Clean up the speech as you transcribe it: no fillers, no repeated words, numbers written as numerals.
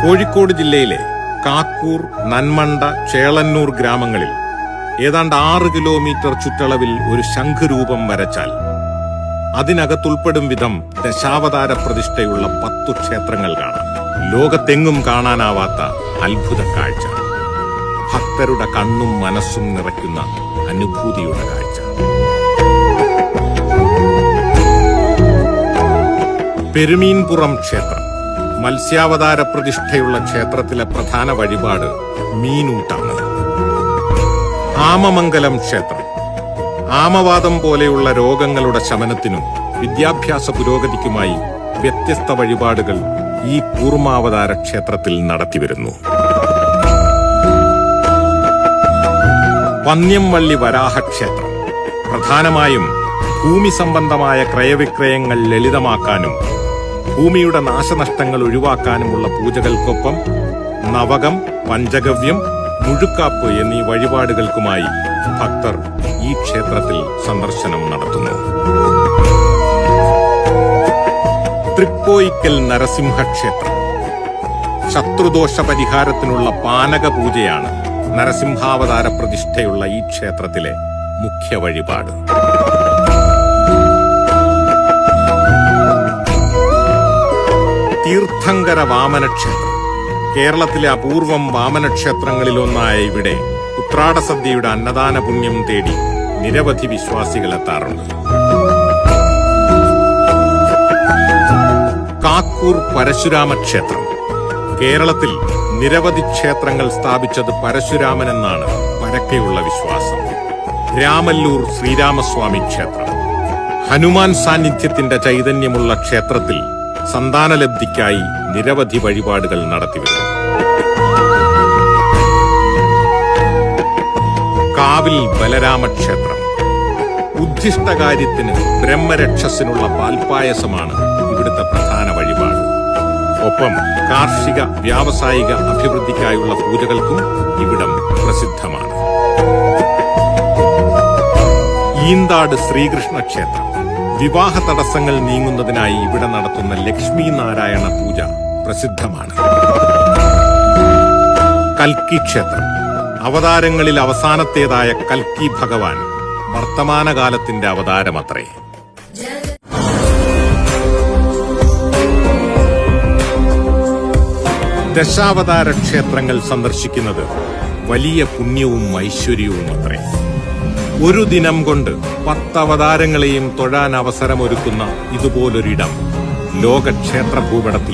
കോഴിക്കോട് ജില്ലയിലെ കാക്കൂർ, നന്മണ്ട, ചേളന്നൂർ ഗ്രാമങ്ങളിൽ ഏതാണ്ട് 6 കിലോമീറ്റർ ചുറ്റളവിൽ ഒരു ശംഖുരൂപം വരച്ചാൽ അതിനകത്തുൾപ്പെടും വിധം ദശാവതാര പ്രതിഷ്ഠയുള്ള 10 ക്ഷേത്രങ്ങൾ കാണാം. ലോകത്തെങ്ങും കാണാനാവാത്ത അത്ഭുത കാഴ്ച, ഭക്തരുടെ കണ്ണും മനസ്സും നിറയ്ക്കുന്ന അനുഭൂതിയുടെ കാഴ്ച. പെരുമീൻപുറം ക്ഷേത്രം മത്സ്യാവതാര പ്രതിഷ്ഠയുള്ള ക്ഷേത്രത്തിലെ പ്രധാന വഴിപാട് മീനൂട്ടാണ്. ആമമംഗലം ക്ഷേത്രം ആമവാദം പോലെയുള്ള രോഗങ്ങളുടെ ശമനത്തിനും വിദ്യാഭ്യാസ പുരോഗതിക്കുമായി വ്യത്യസ്ത വഴിപാടുകൾ ഈ കൂർമാവതാര ക്ഷേത്രത്തിൽ നടത്തിവരുന്നു. പന്ന്യംവള്ളി വരാഹ ക്ഷേത്രം പ്രധാനമായും ഭൂമി സംബന്ധമായ ക്രയവിക്രയങ്ങൾ ലളിതമാക്കാനും ഭൂമിയുടെ നാശനഷ്ടങ്ങൾ ഒഴിവാക്കാനുമുള്ള പൂജകൾക്കൊപ്പം നവകം, പഞ്ചഗവ്യം, മുഴുക്കാപ്പ് എന്നീ വഴിപാടുകൾക്കുമായി ഭക്തർ ഈ ക്ഷേത്രത്തിൽ സന്ദർശനം നടത്തുന്നു. തൃക്കോയിക്കൽ നരസിംഹ ക്ഷേത്രം ശത്രുദോഷ പരിഹാരത്തിനുള്ള പാനക പൂജയാണ് നരസിംഹാവതാര പ്രതിഷ്ഠയുള്ള ഈ ക്ഷേത്രത്തിലെ മുഖ്യ വഴിപാട്. തീർത്ഥങ്കര വാമനക്ഷേത്രം കേരളത്തിലെ അപൂർവം വാമനക്ഷേത്രങ്ങളിലൊന്നായ ഇവിടെ ഉത്രാടസദ്യയുടെ അന്നദാന പുണ്യം തേടി നിരവധി വിശ്വാസികൾ എത്താറുണ്ട്. കാക്കൂർ പരശുരാമ ക്ഷേത്രം കേരളത്തിൽ നിരവധി ക്ഷേത്രങ്ങൾ സ്ഥാപിച്ചത് പരശുരാമൻ എന്നാണ് പരക്കെയുള്ള വിശ്വാസം. രാമല്ലൂർ ശ്രീരാമസ്വാമി ക്ഷേത്രം ഹനുമാൻ സാന്നിധ്യത്തിന്റെ ചൈതന്യമുള്ള ക്ഷേത്രത്തിൽ സന്താനലബ്ധിക്കായി നിരവധി വഴിപാടുകൾ നടത്തിവരുന്നു. കാവിൽ ബലരാമക്ഷേത്രം ഉദ്ദിഷ്ടകാര്യത്തിന് ബ്രഹ്മരക്ഷസിനുള്ള പാൽപായസമാണ് ഇവിടുത്തെ പ്രധാന വഴിപാട്. ഒപ്പം കാർഷിക വ്യാവസായിക അഭിവൃദ്ധിക്കായുള്ള പൂജകൾക്കും ഇവിടം പ്രസിദ്ധമാണ്. ഈന്താട് ശ്രീകൃഷ്ണ ക്ഷേത്രം വിവാഹ തടസ്സങ്ങൾ നീങ്ങുന്നതിനായി ഇവിടെ നടത്തുന്ന ലക്ഷ്മി നാരായണ പൂജ പ്രസിദ്ധമാണ്. കൽക്കി ക്ഷേത്രം അവതാരങ്ങളിൽ അവസാനത്തേതായ കൽക്കി ഭഗവാൻ വർത്തമാനകാലത്തിന്റെ അവതാരമത്രേ. ദശാവതാര ക്ഷേത്രങ്ങൾ സന്ദർശിക്കുന്നത് വലിയ പുണ്യവും ഐശ്വര്യവും അത്രേ. ഒരു ദിനം കൊണ്ട് 10 അവതാരങ്ങളെയും തൊഴാൻ അവസരമൊരുക്കുന്ന ഇതുപോലൊരിടം ലോക ക്ഷേത്ര ഭൂപടത്തിൽ